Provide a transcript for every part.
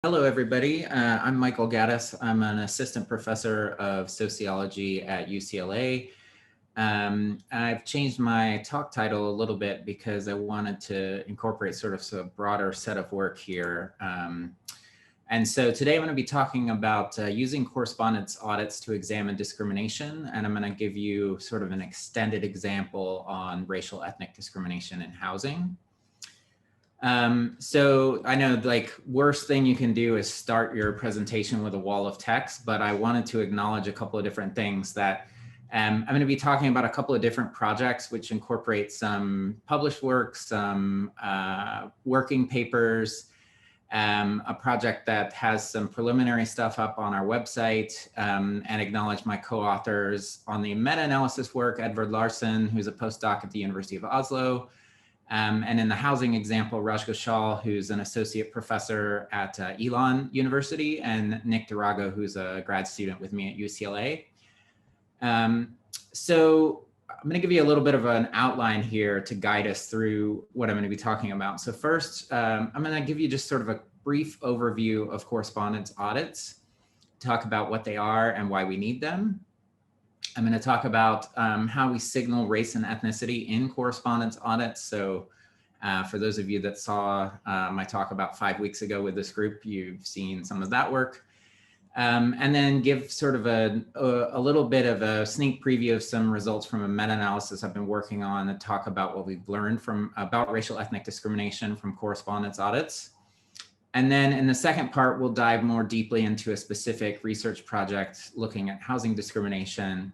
Hello, everybody. I'm Michael Gaddis. I'm an assistant professor of sociology at UCLA. I've changed my talk title a little bit because I wanted to incorporate sort of a broader set of work here. And so today I'm going to be talking about using correspondence audits to examine discrimination. And I'm going to give you sort of an extended example on racial ethnic discrimination in housing. So I know like worst thing you can do is start your presentation with a wall of text, but I wanted to acknowledge a couple of different things that I'm going to be talking about a couple of different projects which incorporate some published work, some working papers, a project that has some preliminary stuff up on our website, and acknowledge my co-authors on the meta-analysis work, Edvard Larsen, who's a postdoc at the University of Oslo, and in the housing example, Raj Ghoshal, who's an associate professor at Elon University, and Nick Durago, who's a grad student with me at UCLA. So I'm going to give you a little bit of an outline here to guide us through what I'm going to be talking about. So first, I'm going to give you just sort of a brief overview of correspondence audits, talk about what they are and why we need them. I'm going to talk about how we signal race and ethnicity in correspondence audits. So for those of you that saw my talk about 5 weeks ago with this group, you've seen some of that work. And then give sort of a little bit of a sneak preview of some results from a meta-analysis I've been working on and talk about what we've learned about racial ethnic discrimination from correspondence audits. And then in the second part, we'll dive more deeply into a specific research project looking at housing discrimination.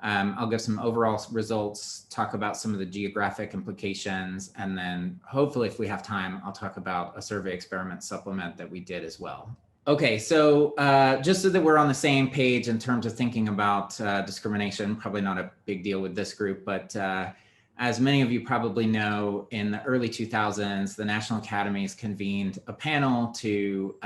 I'll give some overall results, talk about some of the geographic implications, and then hopefully if we have time, I'll talk about a survey experiment supplement that we did as well. Okay, so just so that we're on the same page in terms of thinking about discrimination, probably not a big deal with this group, but as many of you probably know, in the early 2000s, the National Academies convened a panel to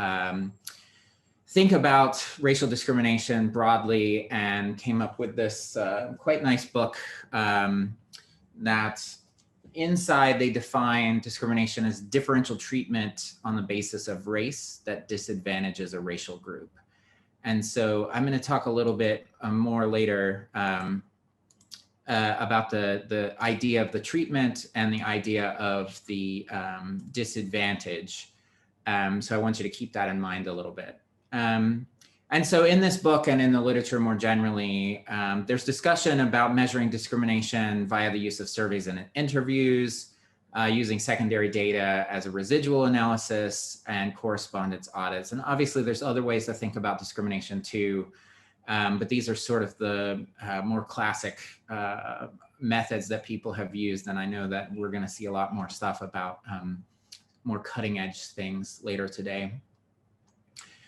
think about racial discrimination broadly and came up with this quite nice book that inside they define discrimination as differential treatment on the basis of race that disadvantages a racial group. And so I'm going to talk a little bit more later about the idea of the treatment and the idea of the disadvantage. So I want you to keep that in mind a little bit. And so in this book and in the literature more generally, there's discussion about measuring discrimination via the use of surveys and interviews, using secondary data as a residual analysis and correspondence audits. And obviously there's other ways to think about discrimination too. But these are sort of the more classic methods that people have used. And I know that we're going to see a lot more stuff about more cutting edge things later today.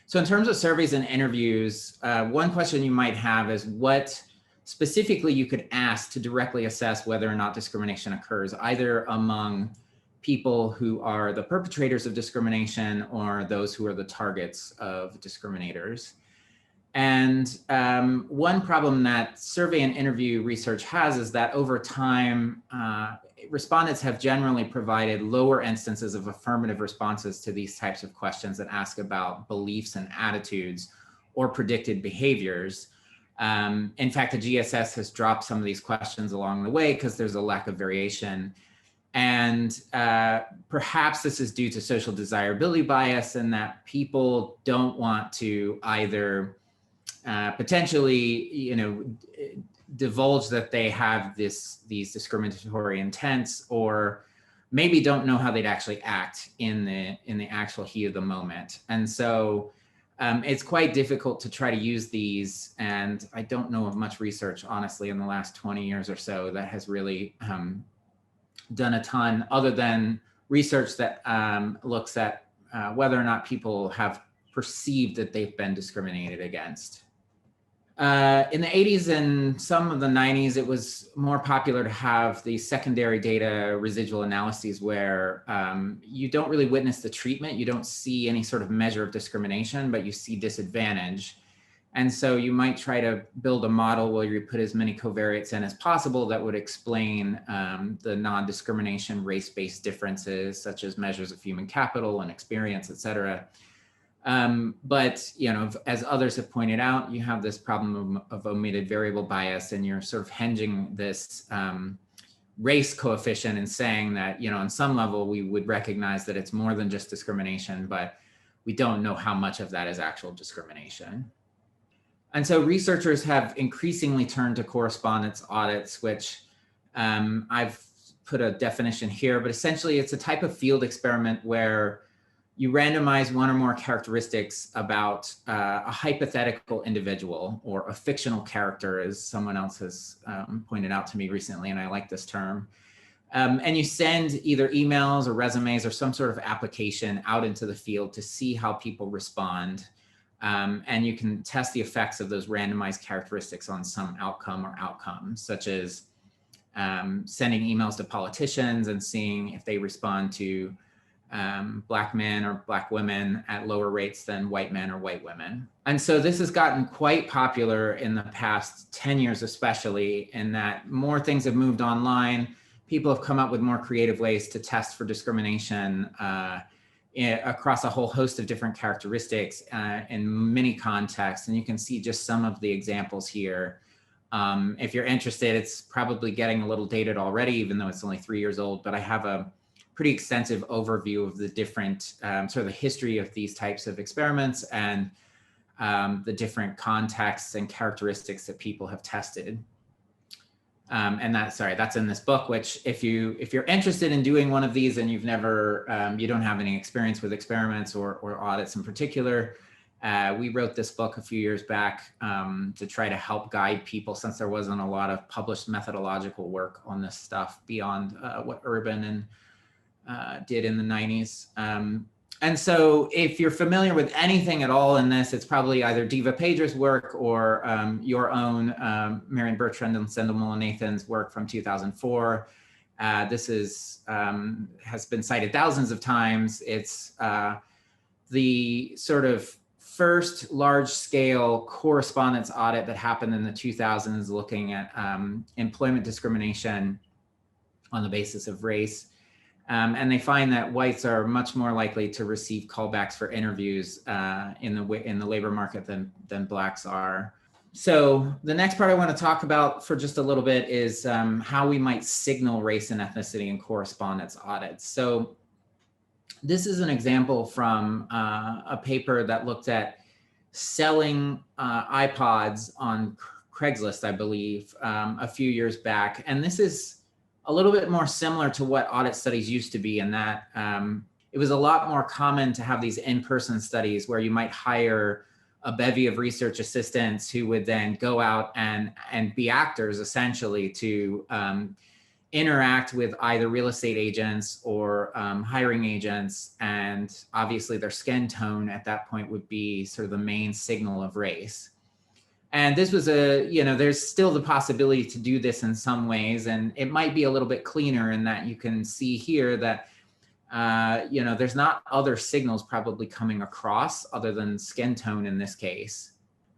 So in terms of surveys and interviews, one question you might have is what specifically you could ask to directly assess whether or not discrimination occurs, either among people who are the perpetrators of discrimination or those who are the targets of discriminators. And one problem that survey and interview research has is that over time, respondents have generally provided lower instances of affirmative responses to these types of questions that ask about beliefs and attitudes or predicted behaviors. In fact, the GSS has dropped some of these questions along the way because there's a lack of variation. And perhaps this is due to social desirability bias and that people don't want to either potentially, divulge that they have these discriminatory intents, or maybe don't know how they'd actually act in the actual heat of the moment. And so it's quite difficult to try to use these. And I don't know of much research, honestly, in the last 20 years or so that has really done a ton other than research that looks at whether or not people have perceived that they've been discriminated against. In the 80s and some of the 90s, it was more popular to have the secondary data residual analyses where you don't really witness the treatment. You don't see any sort of measure of discrimination, but you see disadvantage. And so you might try to build a model where you put as many covariates in as possible that would explain the non-discrimination race-based differences, such as measures of human capital and experience, et cetera. But, as others have pointed out, you have this problem of omitted variable bias, and you're sort of hinging this race coefficient and saying that, on some level, we would recognize that it's more than just discrimination, but we don't know how much of that is actual discrimination. And so researchers have increasingly turned to correspondence audits, which I've put a definition here, but essentially it's a type of field experiment where you randomize one or more characteristics about a hypothetical individual, or a fictional character, as someone else has pointed out to me recently, and I like this term. And you send either emails or resumes or some sort of application out into the field to see how people respond. And you can test the effects of those randomized characteristics on some outcome or outcomes, such as sending emails to politicians and seeing if they respond to Black men or Black women at lower rates than white men or white women. And so this has gotten quite popular in the past 10 years, especially, in that more things have moved online. People have come up with more creative ways to test for discrimination across a whole host of different characteristics in many contexts. And you can see just some of the examples here. If you're interested, it's probably getting a little dated already, even though it's only 3 years old, but I have a pretty extensive overview of the different sort of the history of these types of experiments and the different contexts and characteristics that people have tested. And that's in this book, which if you're interested in doing one of these and you've never, you don't have any experience with experiments or audits in particular, we wrote this book a few years back to try to help guide people, since there wasn't a lot of published methodological work on this stuff beyond what Urban and did in the 90s. And so if you're familiar with anything at all in this, it's probably either Diva Pager's work or your own Marion Bertrand and Sendhil Mullainathan's work from 2004. This has been cited thousands of times. It's the sort of first large-scale correspondence audit that happened in the 2000s, looking at employment discrimination on the basis of race. And they find that whites are much more likely to receive callbacks for interviews in the labor market than Blacks are. So the next part I want to talk about for just a little bit is how we might signal race and ethnicity in correspondence audits. So this is an example from a paper that looked at selling iPods on Craigslist, I believe, a few years back. And this is a little bit more similar to what audit studies used to be, in that it was a lot more common to have these in-person studies where you might hire a bevy of research assistants who would then go out and be actors, essentially, to interact with either real estate agents or hiring agents. And obviously their skin tone at that point would be sort of the main signal of race. And this was there's still the possibility to do this in some ways, and it might be a little bit cleaner in that you can see here that, there's not other signals probably coming across other than skin tone in this case.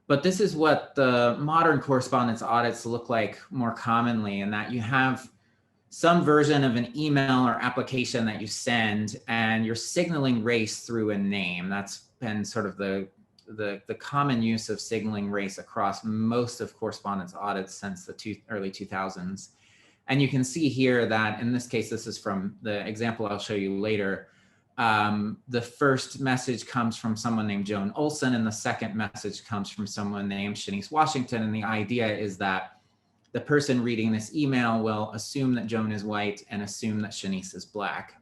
But this is what the modern correspondence audits look like more commonly, in that you have some version of an email or application that you send, and you're signaling race through a name. That's been sort of the common use of signaling race across most of correspondence audits since the early 2000s. And you can see here that in this case, this is from the example I'll show you later. The first message comes from someone named Joan Olson, and the second message comes from someone named Shanice Washington. And the idea is that the person reading this email will assume that Joan is white and assume that Shanice is Black.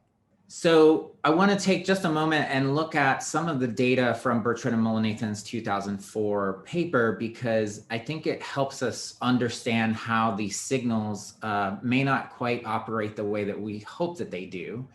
So I want to take just a moment and look at some of the data from Bertrand and Mullainathan's 2004 paper, because I think it helps us understand how these signals may not quite operate the way that we hope that they do.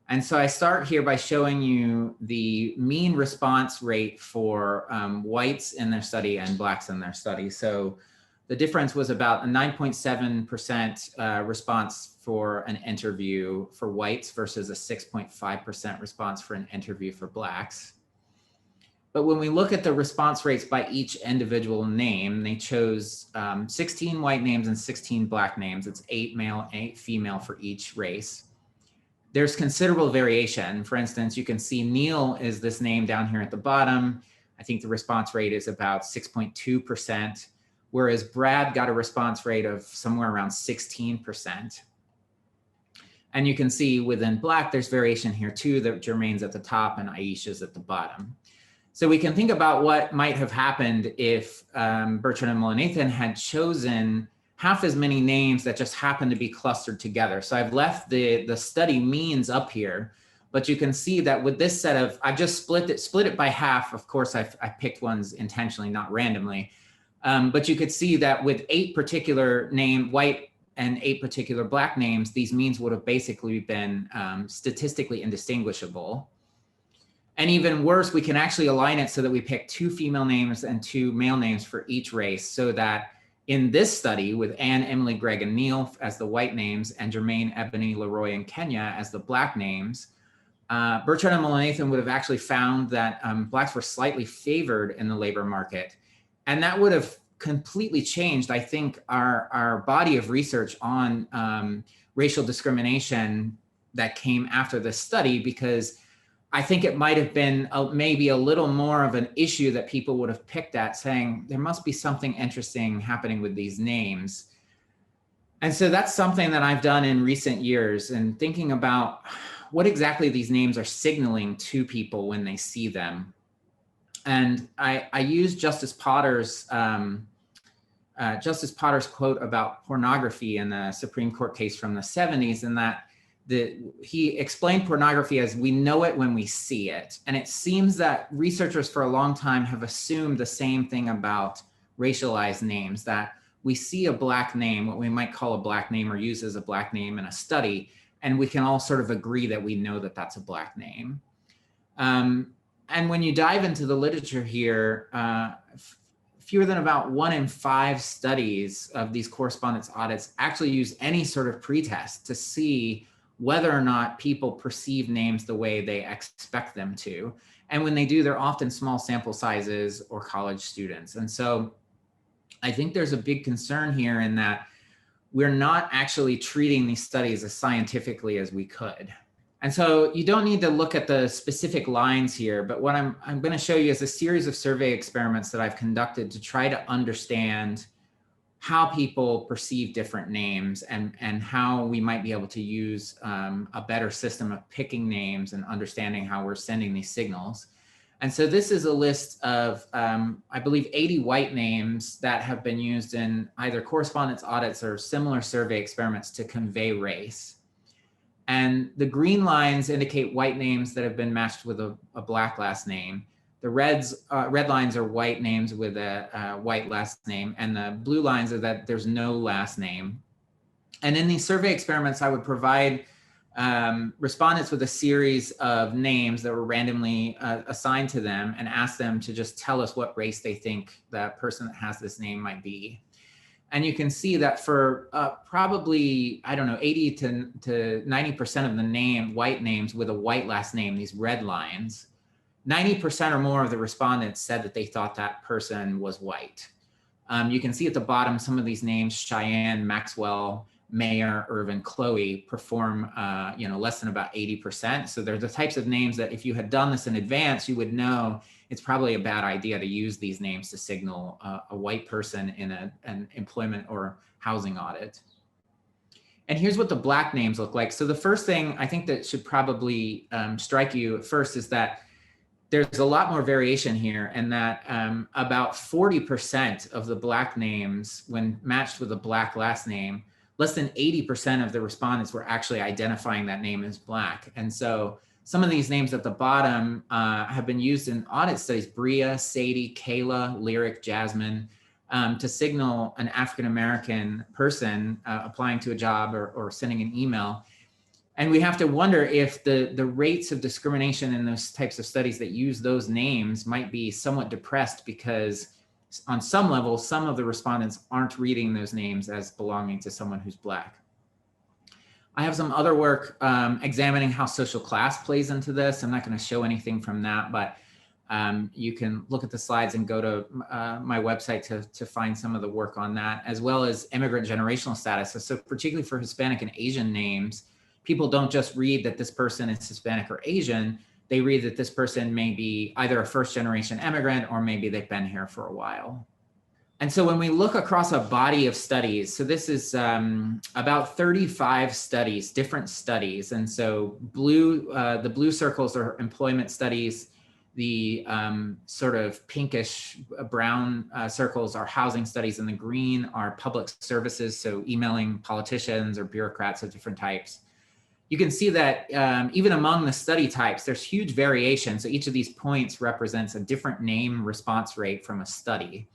And so I start here by showing you the mean response rate for whites in their study and Blacks in their study. So the difference was about a 9.7% response for an interview for whites versus a 6.5% response for an interview for Blacks. But when we look at the response rates by each individual name, they chose 16 white names and 16 Black names. It's 8 male, 8 female for each race. there's considerable variation. For instance, you can see Neil is this name down here at the bottom. I think the response rate is about 6.2%, whereas Brad got a response rate of somewhere around 16%. And you can see within Black, there's variation here too, that Jermaine's at the top and Aisha's at the bottom. So we can think about what might have happened if Bertrand and Mullainathan had chosen half as many names that just happen to be clustered together. So I've left the study means up here, but you can see that with this set of, I've just split it by half. Of course, I picked ones intentionally, not randomly. But you could see that with 8 particular white and 8 particular Black names, these means would have basically been statistically indistinguishable. And even worse, we can actually align it so that we pick 2 female names and 2 male names for each race, so that in this study with Anne, Emily, Greg, and Neil as the white names, and Jermaine, Ebony, Leroy, and Kenya as the Black names, Bertrand and Mullainathan would have actually found that Blacks were slightly favored in the labor market. And that would have completely changed, I think, our body of research on racial discrimination that came after this study, because I think it might have been maybe a little more of an issue that people would have picked at, saying there must be something interesting happening with these names. And so that's something that I've done in recent years, and thinking about what exactly these names are signaling to people when they see them. And I use Justice Potter's quote about pornography in the Supreme Court case from the 70s, and that he explained pornography as we know it when we see it. And it seems that researchers for a long time have assumed the same thing about racialized names, that we see a Black name, what we might call a Black name or use as a Black name in a study, and we can all sort of agree that we know that that's a Black name. And when you dive into the literature here, fewer than about 1 in 5 studies of these correspondence audits actually use any sort of pretest to see whether or not people perceive names the way they expect them to. And when they do, they're often small sample sizes or college students. And so I think there's a big concern here in that we're not actually treating these studies as scientifically as we could. And so you don't need to look at the specific lines here, but what I'm going to show you is a series of survey experiments that I've conducted to try to understand how people perceive different names, and how we might be able to use a better system of picking names and understanding how we're sending these signals. And so this is a list of, I believe, 80 white names that have been used in either correspondence audits or similar survey experiments to convey race. And the green lines indicate white names that have been matched with a Black last name. The red lines are white names with a white last name, and the blue lines are that there's no last name. And in these survey experiments, I would provide respondents with a series of names that were randomly assigned to them, and ask them to just tell us what race they think that person that has this name might be. And you can see that for probably, I don't know, 80 to 90% of the white names with a white last name, these red lines, 90% or more of the respondents said that they thought that person was white. You can see at the bottom some of these names: Cheyenne, Maxwell, Mayor, Irvin, Chloe, perform less than about 80%. So they're the types of names that if you had done this in advance, you would know it's probably a bad idea to use these names to signal a white person in an employment or housing audit. And here's what the Black names look like. So the first thing I think that should probably strike you at first is that there's a lot more variation here, and that about 40% of the Black names, when matched with a Black last name, less than 80% of the respondents were actually identifying that name as Black. And so some of these names at the bottom have been used in audit studies: Bria, Sadie, Kayla, Lyric, Jasmine, to signal an African-American person applying to a job or sending an email. And we have to wonder if the rates of discrimination in those types of studies that use those names might be somewhat depressed, because on some level, some of the respondents aren't reading those names as belonging to someone who's Black. I have some other work examining how social class plays into this. I'm not going to show anything from that, but you can look at the slides and go to my website to find some of the work on that, as well as immigrant generational status. So particularly for Hispanic and Asian names, people don't just read that this person is Hispanic or Asian, they read that this person may be either a first-generation immigrant or maybe they've been here for a while. And so when we look across a body of studies, so this is about 35 studies, different studies. And so the blue circles are employment studies. The sort of pinkish brown circles are housing studies, and the green are public services, so emailing politicians or bureaucrats of different types. You can see that even among the study types, there's huge variation. So each of these points represents a different name response rate from a study.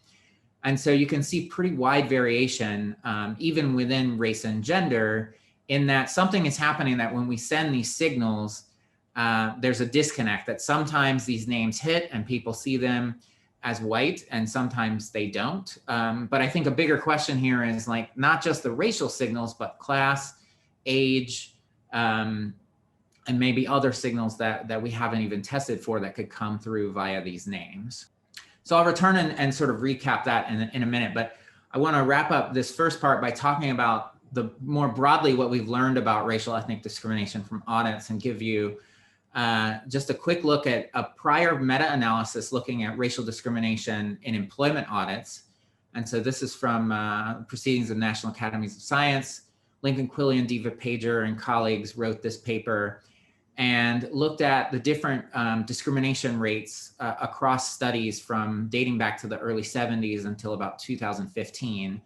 And so you can see pretty wide variation, even within race and gender, in that something is happening that when we send these signals, there's a disconnect, that sometimes these names hit and people see them as white and sometimes they don't. But I think a bigger question here is like not just the racial signals, but class, age, and maybe other signals that we haven't even tested for that could come through via these names. So I'll return and sort of recap that in a minute, but I want to wrap up this first part by talking about more broadly what we've learned about racial ethnic discrimination from audits, and give you just a quick look at a prior meta-analysis looking at racial discrimination in employment audits. And so this is from Proceedings of National Academies of Science. Lincoln Quillian, Diva Pager, and colleagues wrote this paper and looked at the different discrimination rates across studies from dating back to the early 70s until about 2015.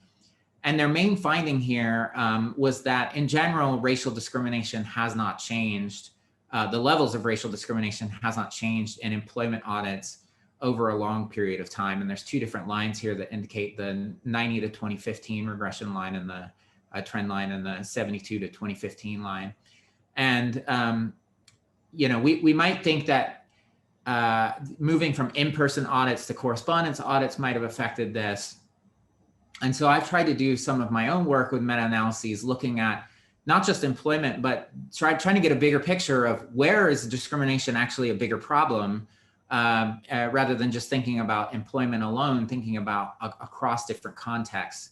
And their main finding here was that in general, racial discrimination has not changed. The levels of racial discrimination has not changed in employment audits over a long period of time. And there's two different lines here that indicate the 90 to 2015 regression line and the trend line, and the 72 to 2015 line. And you know, we might think that moving from in-person audits to correspondence audits might have affected this. And so I've tried to do some of my own work with meta-analyses looking at not just employment, but trying to get a bigger picture of where is discrimination actually a bigger problem, rather than just thinking about employment alone, thinking about across different contexts.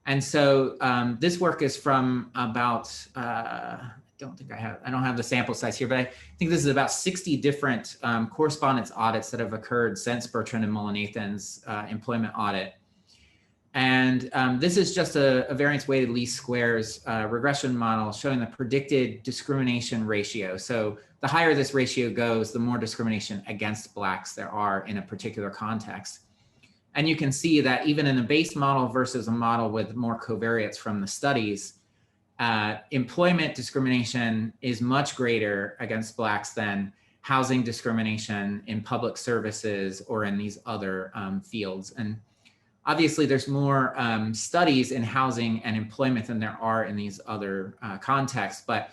And so this work is from about, I don't have the sample size here, but I think this is about 60 different correspondence audits that have occurred since Bertrand and Mullin-Nathan's employment audit. And this is just a variance weighted least squares regression model showing the predicted discrimination ratio. So the higher this ratio goes, the more discrimination against Blacks there are in a particular context. And you can see that even in a base model versus a model with more covariates from the studies, employment discrimination is much greater against Blacks than housing discrimination in public services or in these other fields. And obviously there's more studies in housing and employment than there are in these other contexts, but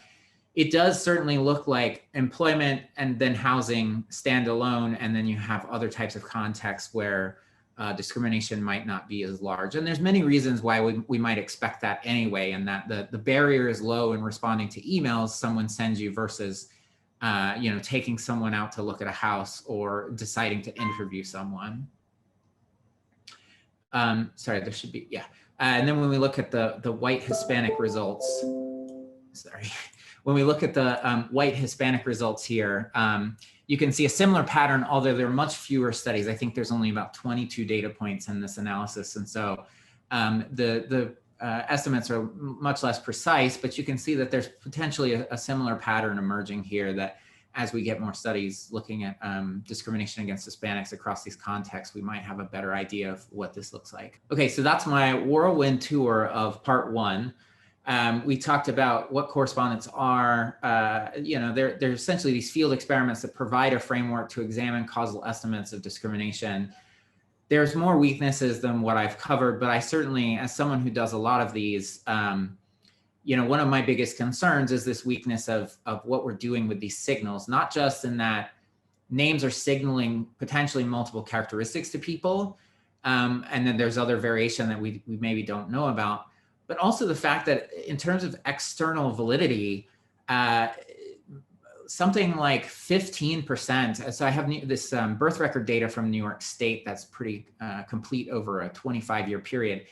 it does certainly look like employment and then housing stand alone, and then you have other types of contexts where discrimination might not be as large. And there's many reasons why we might expect that anyway, and that the barrier is low in responding to emails someone sends you versus you know, taking someone out to look at a house or deciding to interview someone. Sorry, there should be, yeah. And then when we look at the white Hispanic results, sorry, when we look at the white Hispanic results here, you can see a similar pattern, although there are much fewer studies. I think there's only about 22 data points in this analysis. And so the estimates are much less precise, but you can see that there's potentially a similar pattern emerging here, that as we get more studies looking at discrimination against Hispanics across these contexts, we might have a better idea of what this looks like. Okay, so that's my whirlwind tour of part one. We talked about what correspondence are. You know, they're essentially these field experiments that provide a framework to examine causal estimates of discrimination. There's more weaknesses than what I've covered, but I certainly, as someone who does a lot of these, you know, one of my biggest concerns is this weakness of what we're doing with these signals, not just in that names are signaling potentially multiple characteristics to people, and then there's other variation that we maybe don't know about, but also the fact that in terms of external validity, something like 15%. So I have this birth record data from New York State that's pretty complete over a 25-year period.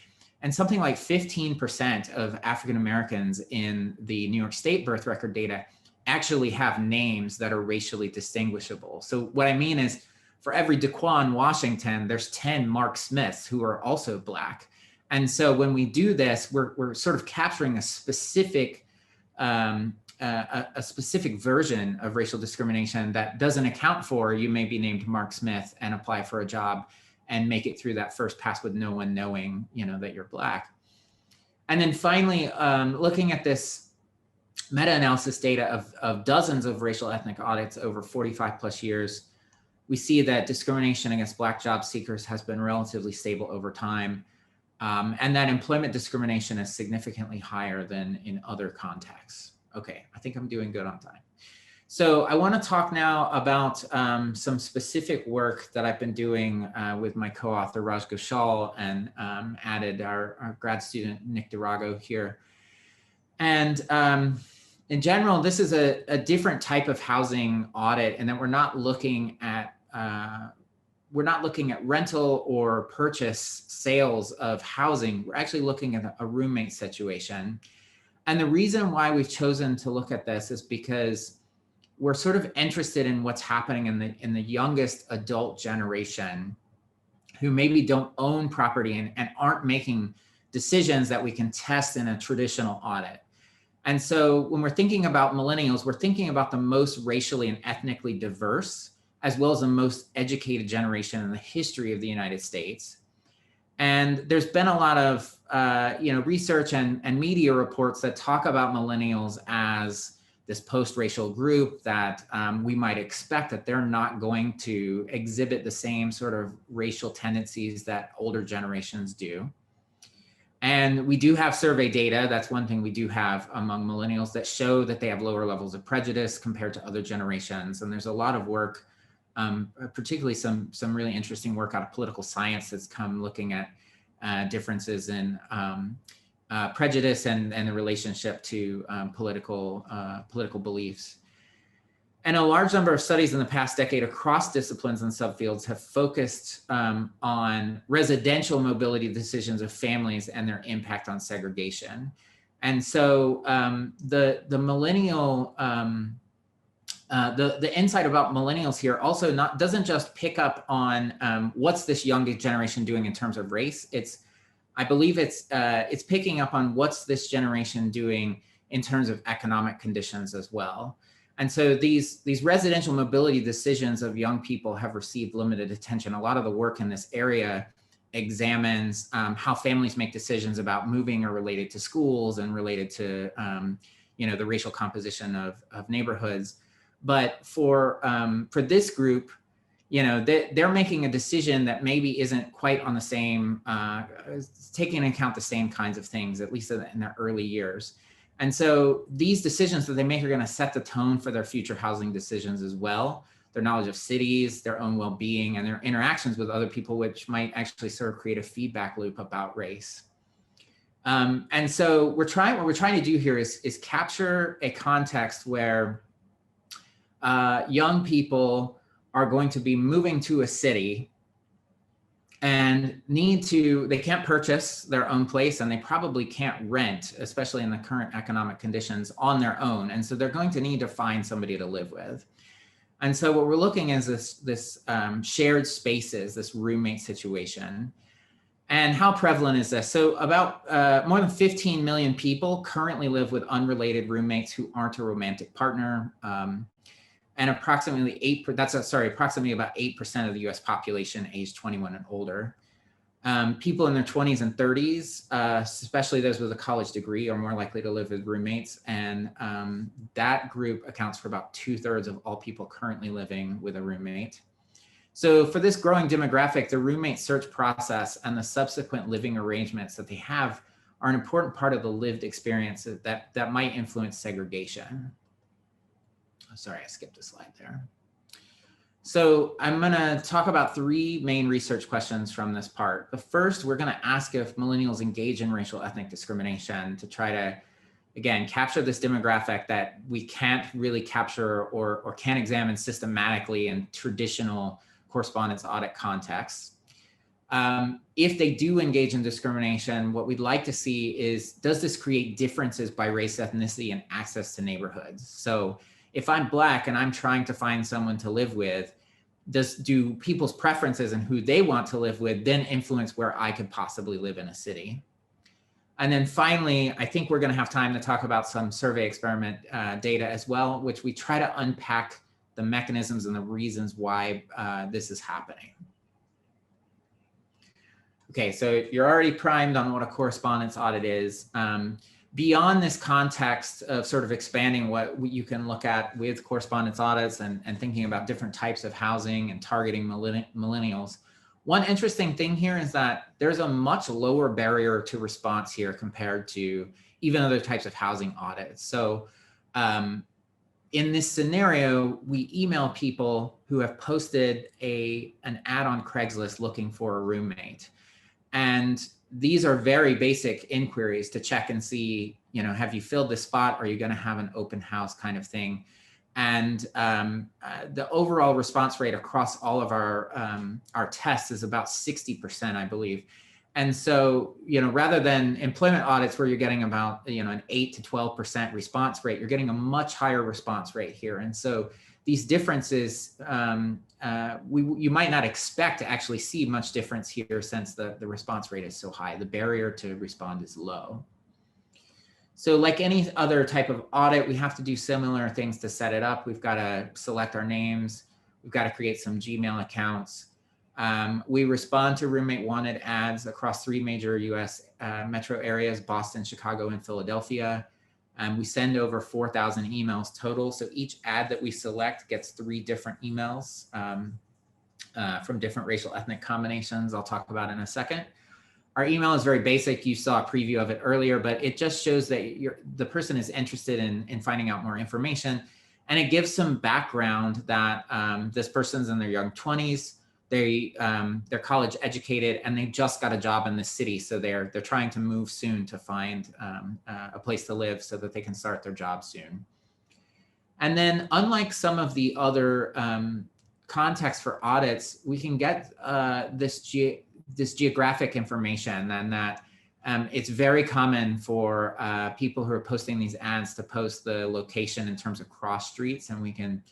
And something like 15% of African Americans in the New York State birth record data actually have names that are racially distinguishable. So what I mean is, for every Daquan Washington, there's 10 Mark Smiths who are also Black. And so when we do this, we're sort of capturing a specific version of racial discrimination that doesn't account for you may be named Mark Smith and apply for a job and make it through that first pass with no one knowing, that you're Black. And then finally, looking at this meta-analysis data of dozens of racial ethnic audits over 45 plus years, we see that discrimination against Black job seekers has been relatively stable over time, and that employment discrimination is significantly higher than in other contexts. Okay, I think I'm doing good on time. So I want to talk now about some specific work that I've been doing with my co-author Raj Ghoshal, and added our grad student Nick Durago here. And in general, this is a different type of housing audit, and that we're not looking at rental or purchase sales of housing. We're actually looking at a roommate situation. And the reason why we've chosen to look at this is because we're sort of interested in what's happening in the youngest adult generation who maybe don't own property and aren't making decisions that we can test in a traditional audit. And so when we're thinking about millennials, we're thinking about the most racially and ethnically diverse, as well as the most educated generation in the history of the United States. And there's been a lot of research and media reports that talk about millennials as this post-racial group that we might expect that they're not going to exhibit the same sort of racial tendencies that older generations do. And we do have survey data, that's one thing we do have among millennials, that show that they have lower levels of prejudice compared to other generations. And there's a lot of work, particularly some really interesting work out of political science that's come looking at differences in prejudice and the relationship to political beliefs. And a large number of studies in the past decade across disciplines and subfields have focused on residential mobility decisions of families and their impact on segregation. And so the millennial, the insight about millennials here also doesn't just pick up on what's this younger generation doing in terms of race. I believe it's picking up on what's this generation doing in terms of economic conditions as well. And so these residential mobility decisions of young people have received limited attention. A lot of the work in this area examines how families make decisions about moving are related to schools and related to the racial composition of neighborhoods. But for this group, they're making a decision that maybe isn't quite on the same, taking into account the same kinds of things, at least in their early years. And so these decisions that they make are going to set the tone for their future housing decisions as well. Their knowledge of cities, their own well-being, and their interactions with other people, which might actually sort of create a feedback loop about race. And so what we're trying to do here is capture a context where young people are going to be moving to a city and they can't purchase their own place, and they probably can't rent, especially in the current economic conditions, on their own. And so they're going to need to find somebody to live with. And so what we're looking at is this shared spaces, this roommate situation. And how prevalent is this? So about more than 15 million people currently live with unrelated roommates who aren't a romantic partner. And approximately approximately about 8% of the US population aged 21 and older. People in their 20s and 30s, especially those with a college degree, are more likely to live with roommates. And that group accounts for about 2/3 of all people currently living with a roommate. So for this growing demographic, the roommate search process and the subsequent living arrangements that they have are an important part of the lived experience that might influence segregation. Sorry, I skipped a slide there. So I'm going to talk about 3 main research questions from this part. The first, we're going to ask if millennials engage in racial ethnic discrimination to try to, again, capture this demographic that we can't really capture or can't examine systematically in traditional correspondence audit contexts. If they do engage in discrimination, what we'd like to see is, does this create differences by race, ethnicity, and access to neighborhoods? So if I'm Black and I'm trying to find someone to live with, do people's preferences and who they want to live with then influence where I could possibly live in a city? And then finally, I think we're going to have time to talk about some survey experiment data as well, which we try to unpack the mechanisms and the reasons why this is happening. Okay, so you're already primed on what a correspondence audit is. Beyond this context of sort of expanding what you can look at with correspondence audits and thinking about different types of housing and targeting millennials, one interesting thing here is that there's a much lower barrier to response here compared to even other types of housing audits. So in this scenario, we email people who have posted an ad on Craigslist looking for a roommate. And these are very basic inquiries to check and see, have you filled this spot? Are you going to have an open house kind of thing? And the overall response rate across all of our tests is about 60%, I believe. And so, rather than employment audits where you're getting about, an 8 to 12% response rate, you're getting a much higher response rate here. And so these differences, you might not expect to actually see much difference here since the response rate is so high. The barrier to respond is low. So like any other type of audit, we have to do similar things to set it up. We've got to select our names. We've got to create some Gmail accounts. We respond to roommate wanted ads across 3 major US metro areas, Boston, Chicago, and Philadelphia. We send over 4,000 emails total. So each ad that we select gets 3 different emails from different racial ethnic combinations I'll talk about in a second. Our email is very basic. You saw a preview of it earlier, but it just shows that the person is interested in finding out more information. And it gives some background that this person's in their young 20s. They're college educated and they just got a job in the city. So they're trying to move soon to find a place to live so that they can start their job soon. And then unlike some of the other contexts for audits, we can get this geographic information, and that it's very common for people who are posting these ads to post the location in terms of cross streets, and we can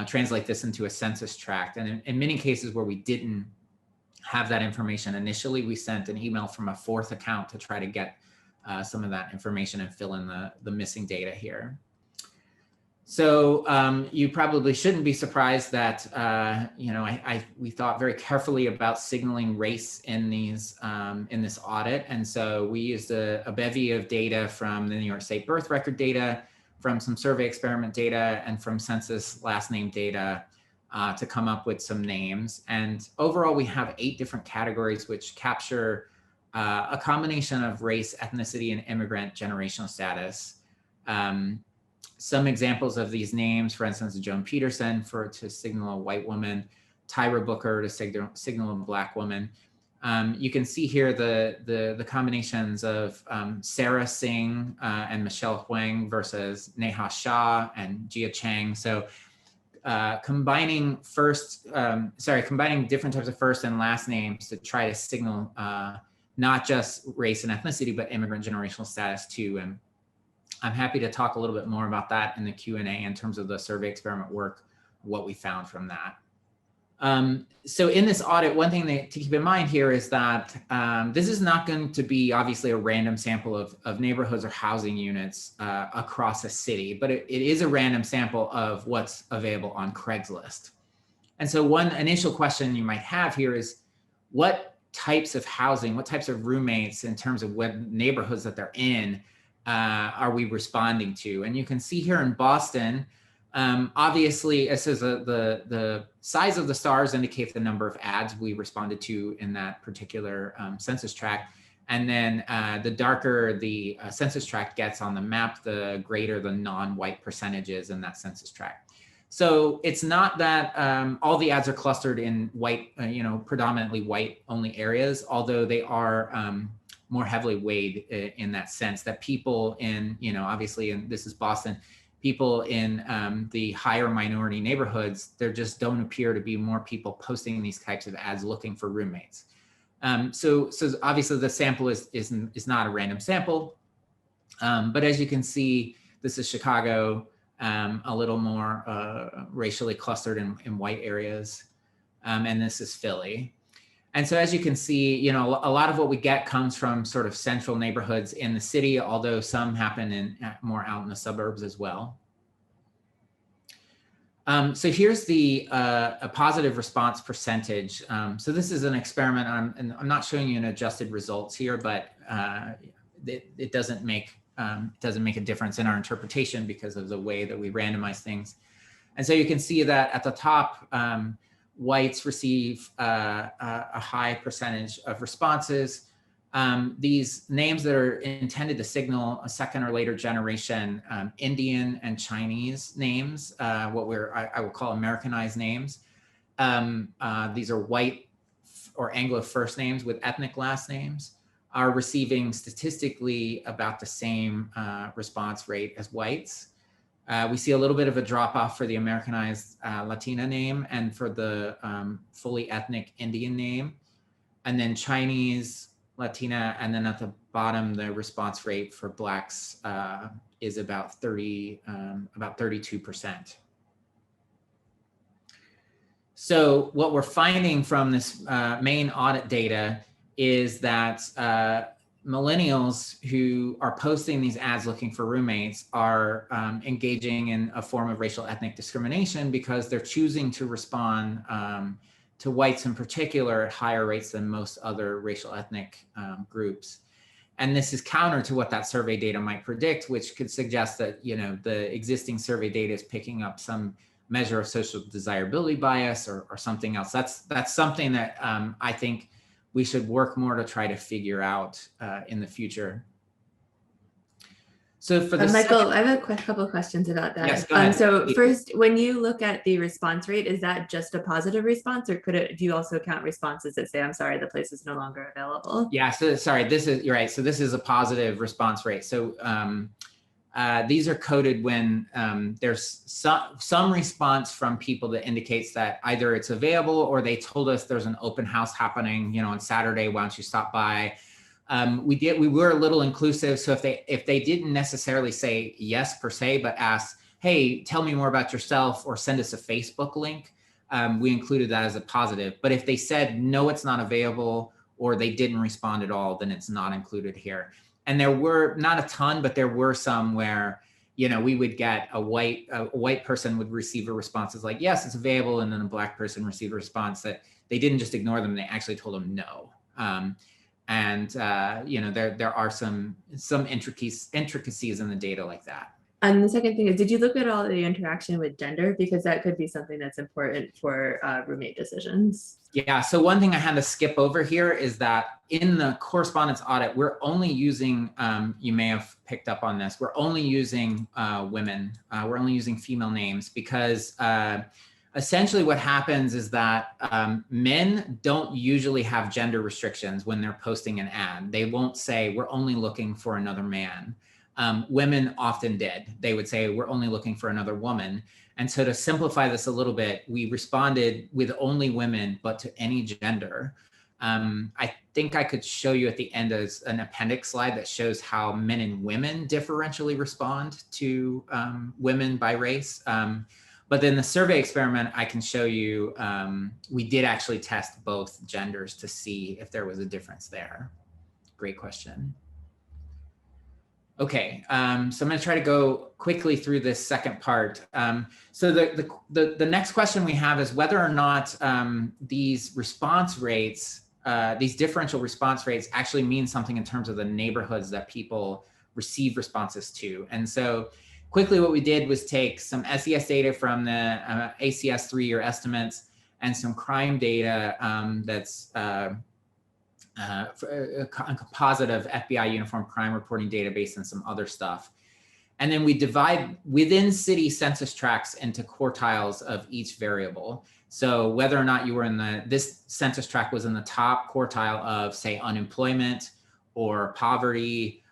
translate this into a census tract. And in many cases where we didn't have that information initially, we sent an email from a 4th account to try to get some of that information and fill in the missing data here. So you probably shouldn't be surprised that we thought very carefully about signaling race in this audit, and so we used a bevy of data from the New York State birth record data, from some survey experiment data, and from census last name data to come up with some names. And overall, we have 8 different categories which capture a combination of race, ethnicity, and immigrant generational status. Some examples of these names, for instance, Joan Peterson to signal a white woman, Tyra Booker to signal a Black woman. You can see here the combinations of Sarah Singh and Michelle Huang versus Neha Shah and Jia Chang. So combining different types of first and last names to try to signal not just race and ethnicity, but immigrant generational status too. And I'm happy to talk a little bit more about that in the Q&A in terms of the survey experiment work, what we found from that. So in this audit, one thing to keep in mind here is that this is not going to be obviously a random sample of neighborhoods or housing units across a city, but it is a random sample of what's available on Craigslist. And so one initial question you might have here is, what types of housing, what types of roommates in terms of what neighborhoods that they're in are we responding to? And you can see here in Boston, obviously, it says the size of the stars indicates the number of ads we responded to in that particular census tract. And then the darker the census tract gets on the map, the greater the non-white percentages in that census tract. So it's not that all the ads are clustered in white, predominantly white only areas, although they are more heavily weighed in that sense, that people in, obviously, and this is Boston, people in the higher minority neighborhoods, there just don't appear to be more people posting these types of ads looking for roommates. So obviously the sample is not a random sample, but as you can see, this is Chicago, a little more racially clustered in white areas, and this is Philly. And so as you can see, you know, a lot of what we get comes from sort of central neighborhoods in the city, although some happen in more out in the suburbs as well. So here's the a positive response percentage. So this is an experiment. I'm not showing you an adjusted results here, but it doesn't make a difference in our interpretation because of the way that we randomize things. And so you can see that at the top, whites receive a high percentage of responses. These names that are intended to signal a second or later generation Indian and Chinese names, what I would call Americanized names. These are white or Anglo first names with ethnic last names, are receiving statistically about the same response rate as whites. We see a little bit of a drop off for the Americanized Latina name and for the fully ethnic Indian name, and then Chinese, Latina, and then at the bottom, the response rate for Blacks is about 32%. So what we're finding from this main audit data is that millennials who are posting these ads looking for roommates are engaging in a form of racial ethnic discrimination because they're choosing to respond to whites in particular at higher rates than most other racial ethnic groups. And this is counter to what that survey data might predict, which could suggest that, you know, the existing survey data is picking up some measure of social desirability bias or something else. That's something that I think we should work more to try to figure out in the future. So for the Michael, I have a couple of questions about that. Yes, go ahead. So first, when you look at the response rate, is that just a positive response, or do you also count responses that say, I'm sorry, the place is no longer available? Yeah, so sorry, you're right. So this is a positive response rate. So these are coded when there's some response from people that indicates that either it's available or they told us there's an open house happening, you know, on Saturday, why don't you stop by? We were a little inclusive. So if they didn't necessarily say yes per se, but asked, hey, tell me more about yourself or send us a Facebook link, we included that as a positive. But if they said, no, it's not available, or they didn't respond at all, then it's not included here. And there were not a ton, but there were some where, you know, we would get a white person would receive a response that's like, yes, it's available. And then a Black person received a response that they didn't just ignore them, they actually told them no. You know, there are some intricacies in the data like that. And the second thing is, did you look at all the interaction with gender? Because that could be something that's important for roommate decisions. Yeah, so one thing I had to skip over here is that in the correspondence audit, we're only using, you may have picked up on this, we're only using women, we're only using female names because essentially what happens is that men don't usually have gender restrictions when they're posting an ad. They won't say, we're only looking for another man. Women often did. They would say, we're only looking for another woman. And so to simplify this a little bit, we responded with only women, but to any gender. I think I could show you at the end as an appendix slide that shows how men and women differentially respond to women by race. But then the survey experiment, I can show you, we did actually test both genders to see if there was a difference there. Great question. Okay, so I'm going to try to go quickly through this second part. So the next question we have is whether or not these response rates, these differential response rates actually mean something in terms of the neighborhoods that people receive responses to. And so quickly what we did was take some SES data from the ACS 3-year estimates and some crime data that's a composite of FBI Uniform Crime Reporting Database and some other stuff. And then we divide within city census tracts into quartiles of each variable. So whether or not you were in this census tract was in the top quartile of, say, unemployment or poverty,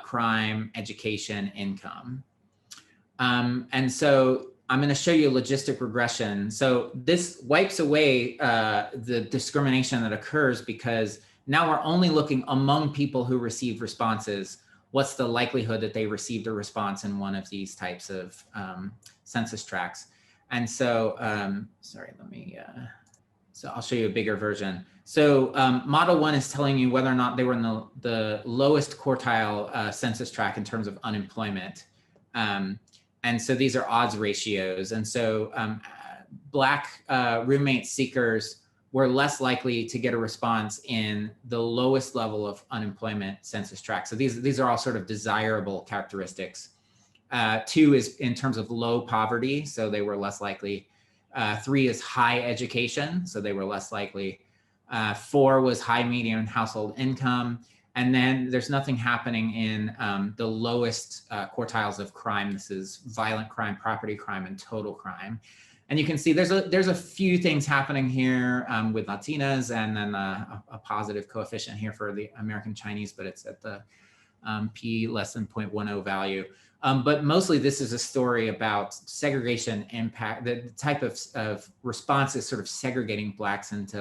crime, education, income. And so I'm going to show you a logistic regression. So this wipes away the discrimination that occurs because Now we're only looking among people who received responses. What's the likelihood that they received a response in one of these types of census tracts? And so, sorry, so I'll show you a bigger version. So model 1 is telling you whether or not they were in the lowest quartile census tract in terms of unemployment. And so these are odds ratios. And so Black roommate seekers were less likely to get a response in the lowest level of unemployment census tract. So these are all sort of desirable characteristics. 2 is in terms of low poverty, so they were less likely. 3 is high education, so they were less likely. 4 was high median household income. And then there's nothing happening in the lowest quartiles of crime. This is violent crime, property crime, and total crime. And you can see there's a few things happening here with Latinas, and then a positive coefficient here for the American Chinese, but it's at the P less than 0.10 value. But mostly this is a story about segregation impact, the type of response is sort of segregating Blacks into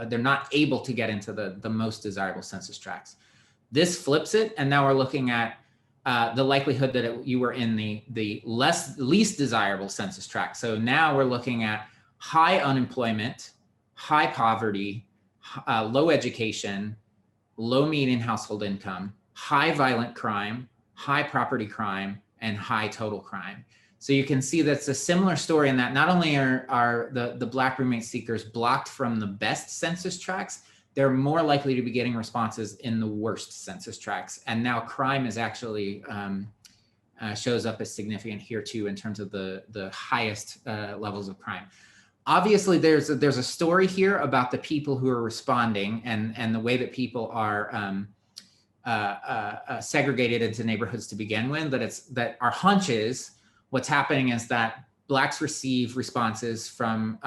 they're not able to get into the most desirable census tracts. This flips it, and now we're looking at the likelihood that you were in the least desirable census tract. So now we're looking at high unemployment, high poverty, low education, low median household income, high violent crime, high property crime, and high total crime. So you can see that's a similar story in that not only are the Black roommate seekers blocked from the best census tracts, they're more likely to be getting responses in the worst census tracts. And now crime is actually shows up as significant here too in terms of the highest levels of crime. Obviously, there's a story here about the people who are responding and the way that people are segregated into neighborhoods to begin with. That our hunch is what's happening is that Blacks receive responses from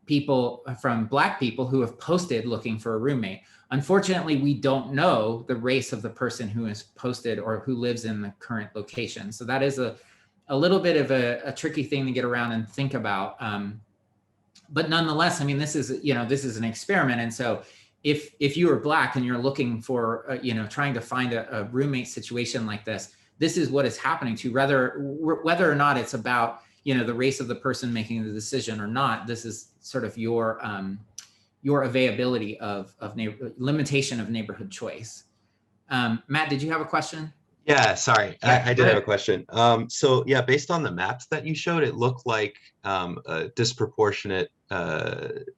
Black people who have posted looking for a roommate. Unfortunately, we don't know the race of the person who has posted or who lives in the current location. So that is a little bit of a tricky thing to get around and think about. But nonetheless, I mean, this is an experiment. And so if you are Black and you're looking for, trying to find a roommate situation like this, this is what is happening to whether or not it's about, the race of the person making the decision or not. This is sort of your availability of limitation of neighborhood choice. Matt, did you have a question? Yeah, sorry, Yeah, I did have a question. So yeah, based on the maps that you showed, it looked like a disproportionate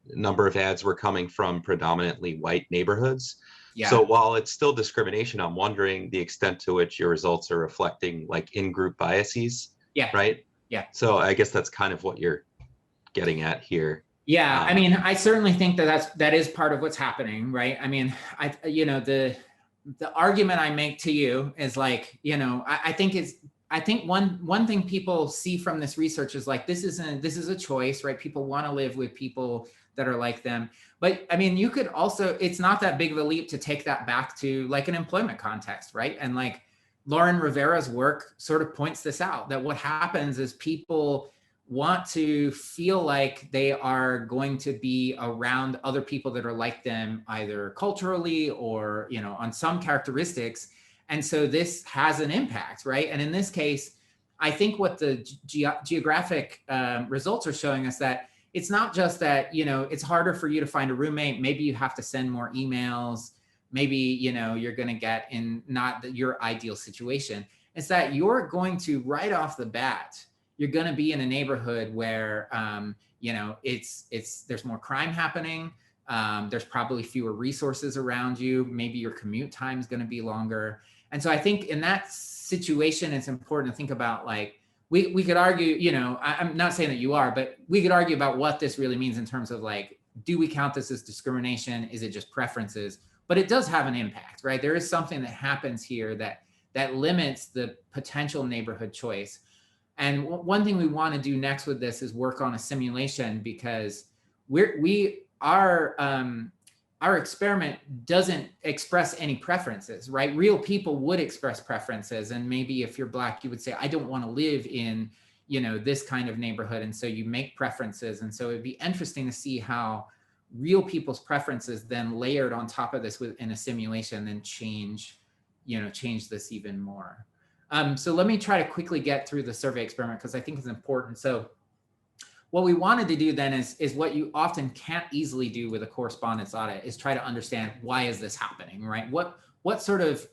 number of ads were coming from predominantly white neighborhoods. Yeah. So while it's still discrimination, I'm wondering the extent to which your results are reflecting like in-group biases. Yeah. Right? Yeah. So I guess that's kind of what you're getting at here. Yeah, I mean, I certainly think that is part of what's happening, right? I mean, the argument I make to you is like, I think one thing people see from this research is like, this is a choice, right? People want to live with people that are like them. But I mean, you could also, it's not that big of a leap to take that back to like an employment context, right? And like Lauren Rivera's work sort of points this out, that what happens is people want to feel like they are going to be around other people that are like them, either culturally or, on some characteristics. And so this has an impact, right? And in this case, I think what the geographic results are showing us that it's not just that, it's harder for you to find a roommate. Maybe you have to send more emails. Maybe, you're going to get in not your ideal situation. It's that you're going to right off the bat, you're going to be in a neighborhood where, there's more crime happening. There's probably fewer resources around you. Maybe your commute time is going to be longer. And so I think in that situation, it's important to think about like, we could argue, I'm not saying that you are, but we could argue about what this really means in terms of like, do we count this as discrimination? Is it just preferences? But it does have an impact, right? There is something that happens here that limits the potential neighborhood choice. And one thing we want to do next with this is work on a simulation, because our experiment doesn't express any preferences, right? Real people would express preferences. And maybe if you're Black, you would say, I don't want to live in, this kind of neighborhood. And so you make preferences. And so it'd be interesting to see how real people's preferences then layered on top of this within a simulation then change this even more. So let me try to quickly get through the survey experiment because I think it's important. So what we wanted to do then is what you often can't easily do with a correspondence audit is try to understand, why is this happening, right? What sort of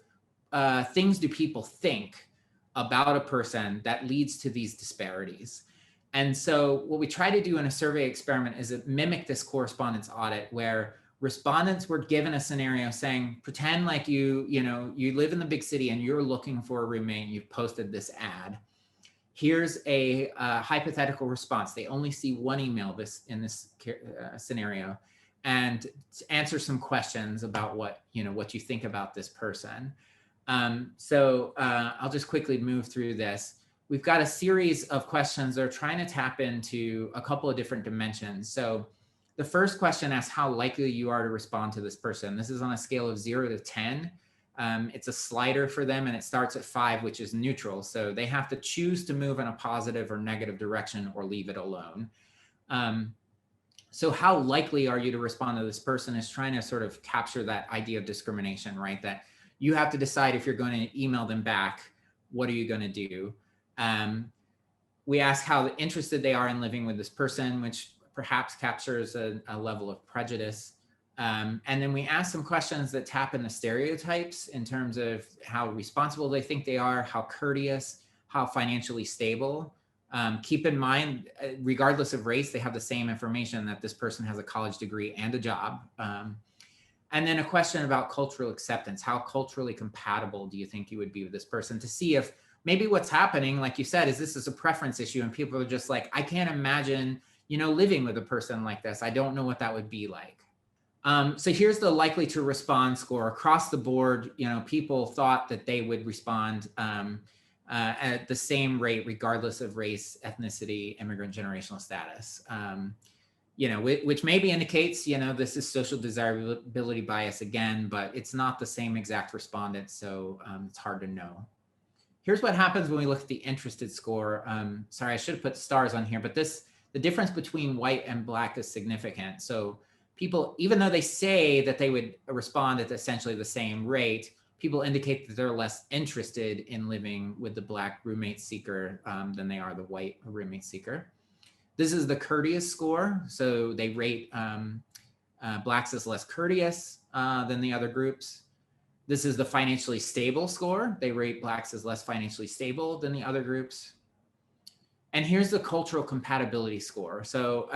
things do people think about a person that leads to these disparities? And so what we try to do in a survey experiment is mimic this correspondence audit where respondents were given a scenario saying, pretend like you live in the big city and you're looking for a roommate and you've posted this ad. Here's a hypothetical response. They only see one email in this scenario, and answer some questions about what you think about this person. So I'll just quickly move through this. We've got a series of questions that are trying to tap into a couple of different dimensions. So the first question asks how likely you are to respond to this person. This is on a scale of 0 to 10. It's a slider for them, and it starts at 5, which is neutral. So they have to choose to move in a positive or negative direction or leave it alone. So how likely are you to respond to this person is trying to sort of capture that idea of discrimination, right? That you have to decide if you're going to email them back, what are you going to do? We ask how interested they are in living with this person, which perhaps captures a level of prejudice. And then we ask some questions that tap into stereotypes in terms of how responsible they think they are, how courteous, how financially stable. Keep in mind, regardless of race, they have the same information that this person has a college degree and a job. And then a question about cultural acceptance. How culturally compatible do you think you would be with this person, to see if maybe what's happening, like you said, is this is a preference issue and people are just like, I can't imagine, living with a person like this. I don't know what that would be like. So here's the likely to respond score across the board. People thought that they would respond at the same rate, regardless of race, ethnicity, immigrant generational status. Which maybe indicates, this is social desirability bias again, but it's not the same exact respondent. So it's hard to know. Here's what happens when we look at the interested score. Sorry, I should have put stars on here, but the difference between white and black is significant. So people, even though they say that they would respond at essentially the same rate, people indicate that they're less interested in living with the black roommate seeker than they are the white roommate seeker. This is the courteous score. So they rate blacks as less courteous than the other groups. This is the financially stable score. They rate blacks as less financially stable than the other groups. And here's the cultural compatibility score. So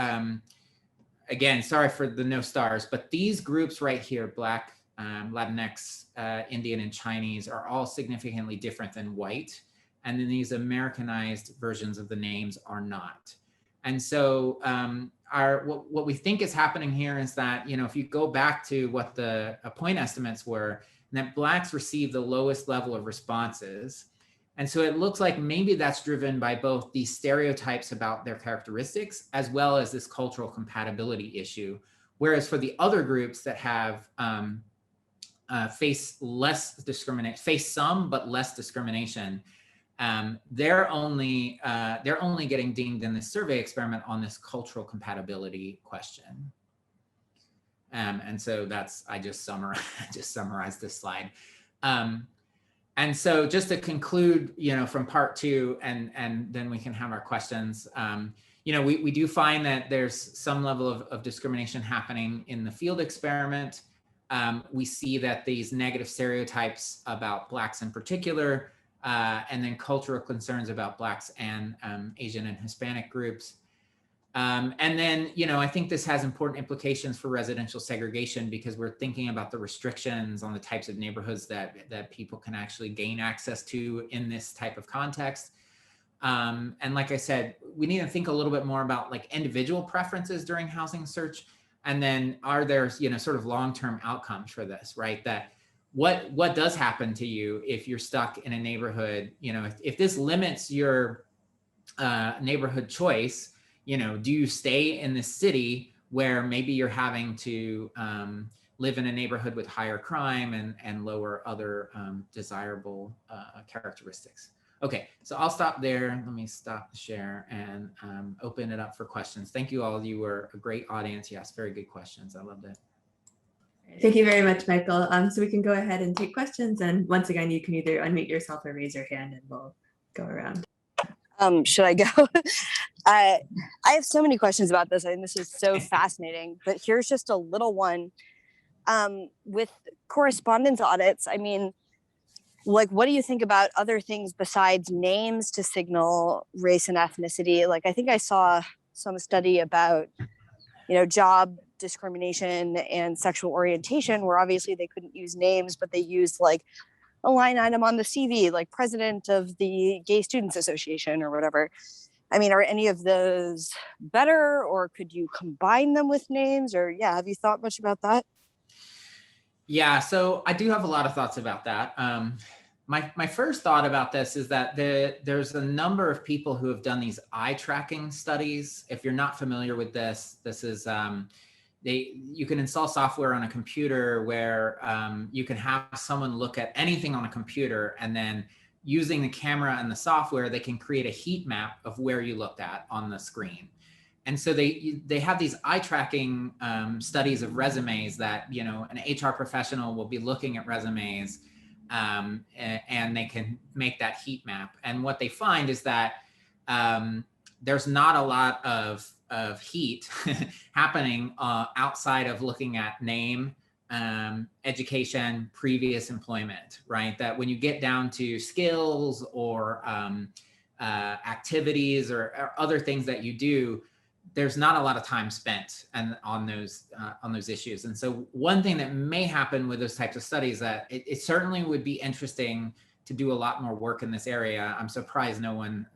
again, sorry for the no stars, but these groups right here, Black, Latinx, Indian, and Chinese, are all significantly different than white. And then these Americanized versions of the names are not. And so what we think is happening here is that, if you go back to what the point estimates were, that blacks receive the lowest level of responses. And so it looks like maybe that's driven by both these stereotypes about their characteristics, as well as this cultural compatibility issue. Whereas for the other groups that have face some but less discrimination, they're only getting dinged in this survey experiment on this cultural compatibility question. And so I just summarized this slide. And so just to conclude, from part 2, and then we can have our questions, we do find that there's some level of discrimination happening in the field experiment. We see that these negative stereotypes about blacks in particular, and then cultural concerns about blacks and Asian and Hispanic groups. And then, I think this has important implications for residential segregation, because we're thinking about the restrictions on the types of neighborhoods that people can actually gain access to in this type of context. And like I said, we need to think a little bit more about like individual preferences during housing search. And then are there, sort of long-term outcomes for this, right? That what does happen to you if you're stuck in a neighborhood, if this limits your neighborhood choice, do you stay in the city where maybe you're having to live in a neighborhood with higher crime and lower other desirable characteristics? Okay, so I'll stop there. Let me stop the share and open it up for questions. Thank you all. You were a great audience. Yes, very good questions. I loved it. Thank you very much, Michael. So we can go ahead and take questions. And once again, you can either unmute yourself or raise your hand and we'll go around. Should I go? I have so many questions about this. I think this is so fascinating, but here's just a little one. With correspondence audits, I mean, like, what do you think about other things besides names to signal race and ethnicity? Like, I think I saw some study about, job discrimination and sexual orientation, where obviously they couldn't use names, but they used like a line item on the CV, like president of the Gay Students Association or whatever. I mean, are any of those better, or could you combine them with names? Or have you thought much about that? Yeah, so I do have a lot of thoughts about that. My first thought about this is that there's a number of people who have done these eye tracking studies. If you're not familiar with this, this is you can install software on a computer where you can have someone look at anything on a computer, and then using the camera and the software, they can create a heat map of where you looked at on the screen. And so they have these eye tracking studies of resumes that, an HR professional will be looking at resumes and they can make that heat map. And what they find is that there's not a lot of heat happening outside of looking at name, education, previous employment, right? That when you get down to skills or activities or other things that you do, there's not a lot of time spent on those issues. And so one thing that may happen with those types of studies, that it certainly would be interesting to do a lot more work in this area. I'm surprised no one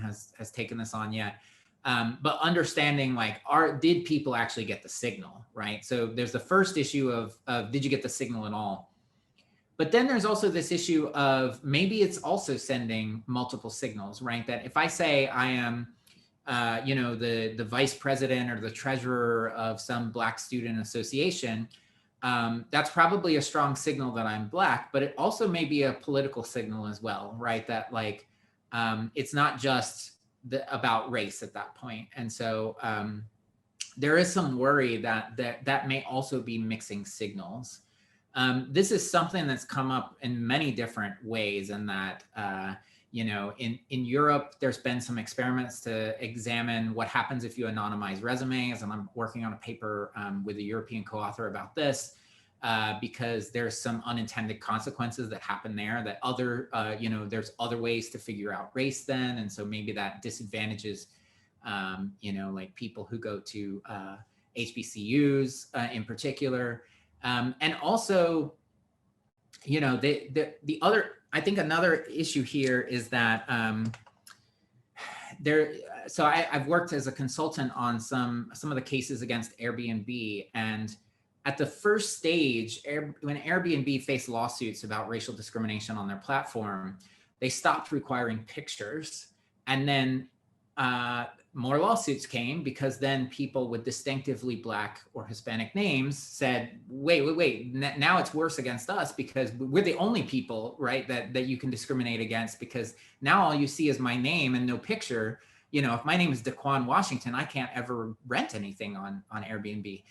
has taken this on yet. But understanding, like, did people actually get the signal, right? So there's the first issue of did you get the signal at all? But then there's also this issue of maybe it's also sending multiple signals, right? That if I say I am the vice president or the treasurer of some Black student association, that's probably a strong signal that I'm Black, but it also may be a political signal as well, right? That like, it's not just about race at that point. And so there is some worry that may also be mixing signals. This is something that's come up in many different ways, and that, in Europe, there's been some experiments to examine what happens if you anonymize resumes. And I'm working on a paper with a European co-author about this because there's some unintended consequences that happen there, that there's other ways to figure out race then. And so maybe that disadvantages, like people who go to HBCUs in particular. And also, the other, I think another issue here is that so I've worked as a consultant on some of the cases against Airbnb, and at the first stage, when Airbnb faced lawsuits about racial discrimination on their platform, they stopped requiring pictures, and then more lawsuits came because then people with distinctively Black or Hispanic names said, wait, now it's worse against us because we're the only people, right, that you can discriminate against, because now all you see is my name and no picture. If my name is Daquan Washington, I can't ever rent anything on Airbnb.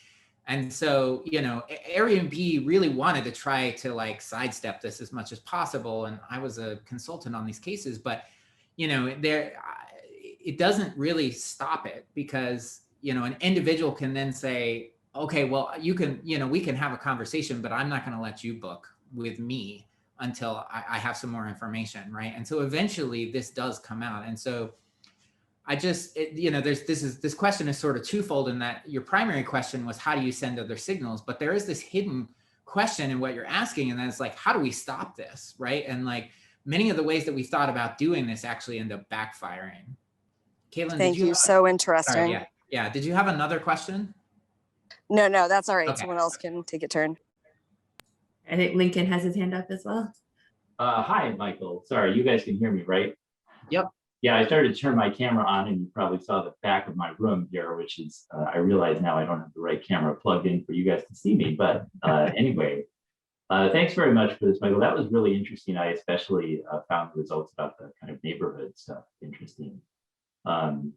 And so, Airbnb really wanted to try to like sidestep this as much as possible. And I was a consultant on these cases, but, it doesn't really stop it, because, an individual can then say, okay, well, you can, we can have a conversation, but I'm not going to let you book with me until I have some more information. Right. And so eventually this does come out. And so I just, this question is sort of twofold, in that your primary question was, how do you send other signals? But there is this hidden question in what you're asking. And then it's like, how do we stop this? Right. And like many of the ways that we thought about doing this actually end up backfiring. Caitlin, thank you. So interesting. Sorry, yeah. Did you have another question? No, that's all right. Okay. Someone else can take a turn. I think Lincoln has his hand up as well. Hi, Michael. Sorry, you guys can hear me, right? Yep. Yeah, I started to turn my camera on, and you probably saw the back of my room here, which is, I realize now I don't have the right camera plugged in for you guys to see me. But anyway, Thanks very much for this, Michael. That was really interesting. I especially found the results about the kind of neighborhood stuff interesting. One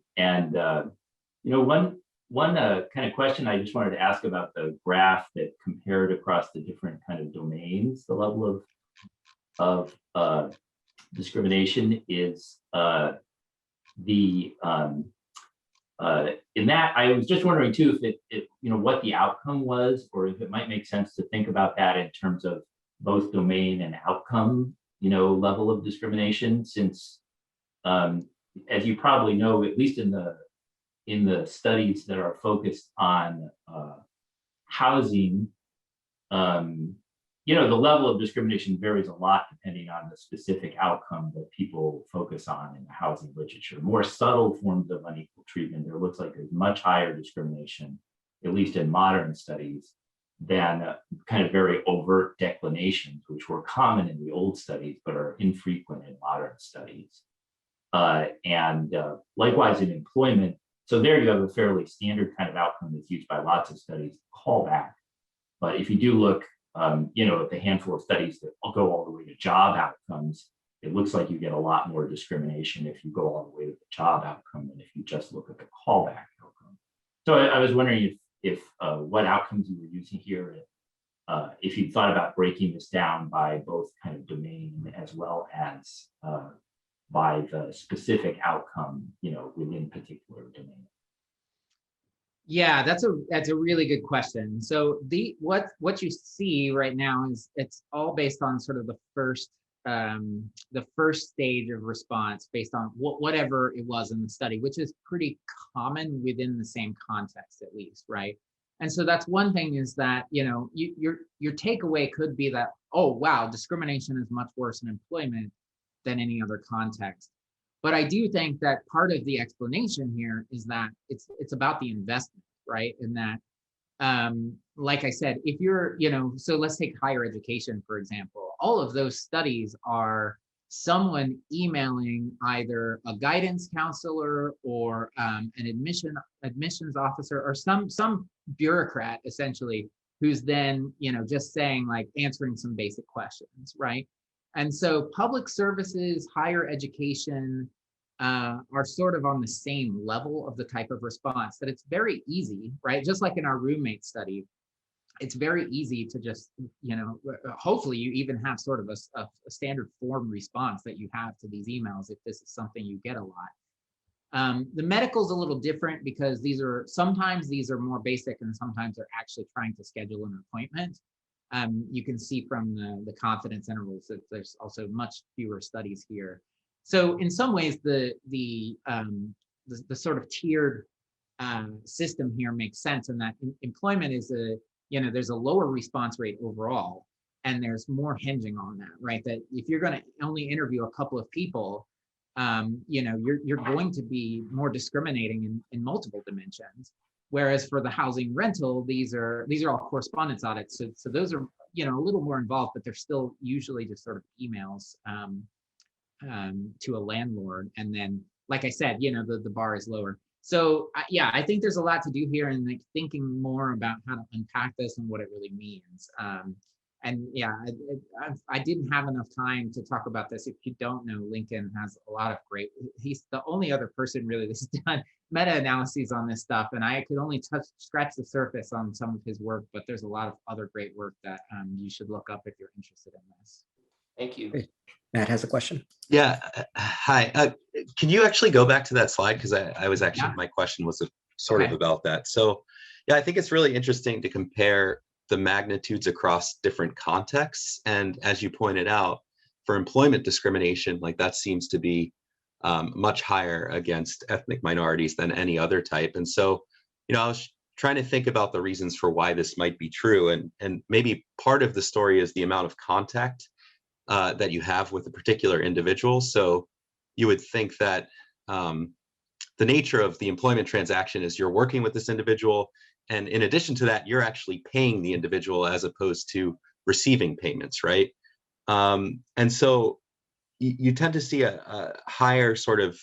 kind of question I just wanted to ask about the graph that compared across the different kind of domains, the level of discrimination is in that, I was just wondering too if it what the outcome was, or if it might make sense to think about that in terms of both domain and outcome, level of discrimination, since as you probably know, at least in the studies that are focused on housing, the level of discrimination varies a lot depending on the specific outcome that people focus on in the housing literature. More subtle forms of unequal treatment, there looks like there's much higher discrimination, at least in modern studies, than kind of very overt declinations, which were common in the old studies, but are infrequent in modern studies. Likewise in employment, so there you have a fairly standard kind of outcome that's used by lots of studies, callback. But if you do look at the handful of studies that go all the way to job outcomes, it looks like you get a lot more discrimination if you go all the way to the job outcome than if you just look at the callback outcome. So I was wondering if what outcomes you were using here, if you thought about breaking this down by both kind of domain as well as by the specific outcome, within particular domain. Yeah, that's a really good question. So what you see right now is it's all based on sort of the first stage of response based on whatever it was in the study, which is pretty common within the same context at least, right? And so that's one thing, is that your takeaway could be that, oh wow, discrimination is much worse in employment than any other context. But I do think that part of the explanation here is that it's about the investment, right? In that, like I said, if you're, so let's take higher education, for example. All of those studies are someone emailing either a guidance counselor or an admissions officer or some bureaucrat, essentially, who's then, just saying, like, answering some basic questions, right? And so public services, higher education are sort of on the same level of the type of response, that it's very easy, right? Just like in our roommate study, it's very easy to just, hopefully you even have sort of a standard form response that you have to these emails if this is something you get a lot. The medical's a little different because sometimes these are more basic and sometimes they're actually trying to schedule an appointment. You can see from the confidence intervals that there's also much fewer studies here. So in some ways, the sort of tiered system here makes sense, in that employment is there's a lower response rate overall, and there's more hinging on that, right? That if you're going to only interview a couple of people, you're going to be more discriminating in multiple dimensions. Whereas for the housing rental, these are all correspondence audits. So those are, a little more involved, but they're still usually just sort of emails to a landlord. And then, like I said, the bar is lower. So yeah, I think there's a lot to do here, and like thinking more about how to unpack this and what it really means. And yeah, I didn't have enough time to talk about this. If you don't know, Lincoln has a lot of he's the only other person really that's done meta-analyses on this stuff. And I could only scratch the surface on some of his work, but there's a lot of other great work that you should look up if you're interested in this. Thank you. Great. Matt has a question. Yeah, hi. Can you actually go back to that slide? Because I was actually, my question was sort of about that. So yeah, I think it's really interesting to compare the magnitudes across different contexts. And as you pointed out, for employment discrimination, like that seems to be much higher against ethnic minorities than any other type. And so, I was trying to think about the reasons for why this might be true. And maybe part of the story is the amount of contact that you have with a particular individual. So you would think that the nature of the employment transaction is you're working with this individual, and in addition to that, you're actually paying the individual as opposed to receiving payments, right? And so you tend to see a higher sort of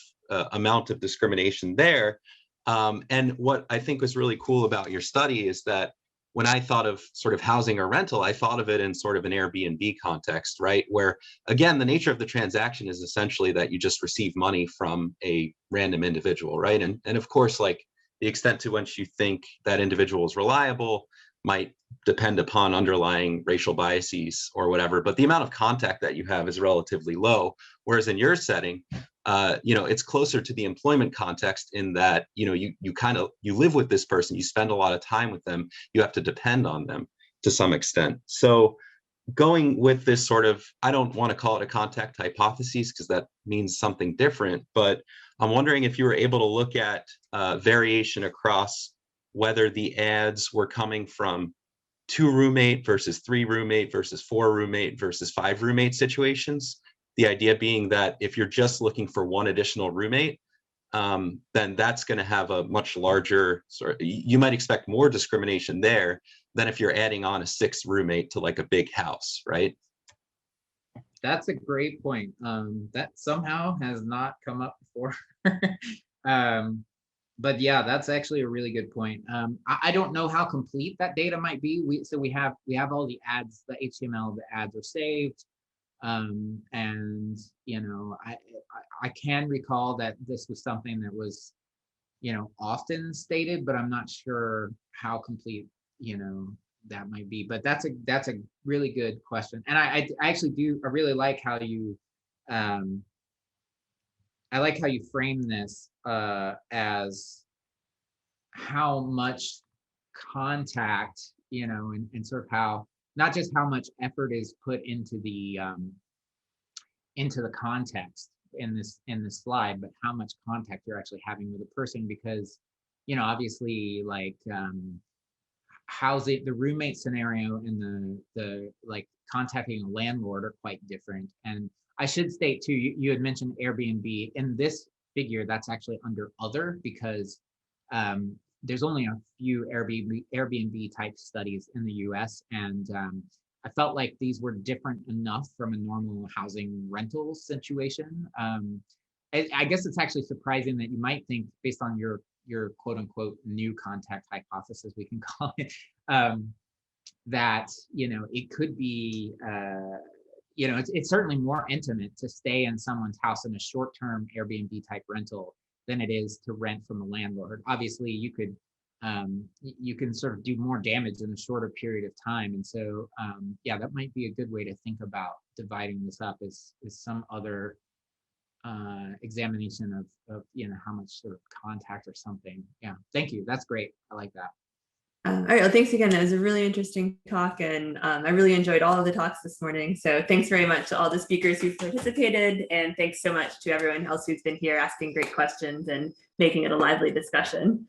amount of discrimination there. And what I think was really cool about your study is that when I thought of sort of housing or rental, I thought of it in sort of an Airbnb context, right? Where, again, the nature of the transaction is essentially that you just receive money from a random individual, right? And of course, like the extent to which you think that individual is reliable might depend upon underlying racial biases or whatever, but the amount of contact that you have is relatively low. Whereas in your setting, it's closer to the employment context in that, you live with this person, you spend a lot of time with them, you have to depend on them to some extent. So going with this sort of, I don't want to call it a contact hypothesis because that means something different, but I'm wondering if you were able to look at variation across whether the ads were coming from 2 roommate versus 3 roommate versus 4 roommate versus 5 roommate situations. The idea being that if you're just looking for 1 additional roommate, then that's going to have a much larger you might expect more discrimination there than if you're adding on a 6th roommate to like a big house, right? That's a great point. That somehow has not come up before. But yeah, that's actually a really good point. I don't know how complete that data might be. We have all the ads, the HTML, the ads are saved. And I can recall that this was something that was, often stated, but I'm not sure how complete, that might be. But that's a really good question. And I really like how you, I like how you frame this as how much contact, and sort of how, not just how much effort is put into the context in this slide, but how much contact you're actually having with a person, because, obviously, like housing, the roommate scenario and the like contacting a landlord are quite different. And I should state too, you had mentioned Airbnb. In this figure, that's actually under other, because there's only a few Airbnb type studies in the US, and I felt like these were different enough from a normal housing rental situation. I guess it's actually surprising that you might think, based on your quote unquote new contact hypothesis, we can call it, that it could be it's certainly more intimate to stay in someone's house in a short-term Airbnb type rental than it is to rent from a landlord. Obviously, you can sort of do more damage in a shorter period of time, and so that might be a good way to think about dividing this up, is some other examination of how much sort of contact or something. Yeah, thank you. That's great. I like that. All right. Well, thanks again. It was a really interesting talk, and I really enjoyed all of the talks this morning. So thanks very much to all the speakers who participated, and thanks so much to everyone else who's been here asking great questions and making it a lively discussion.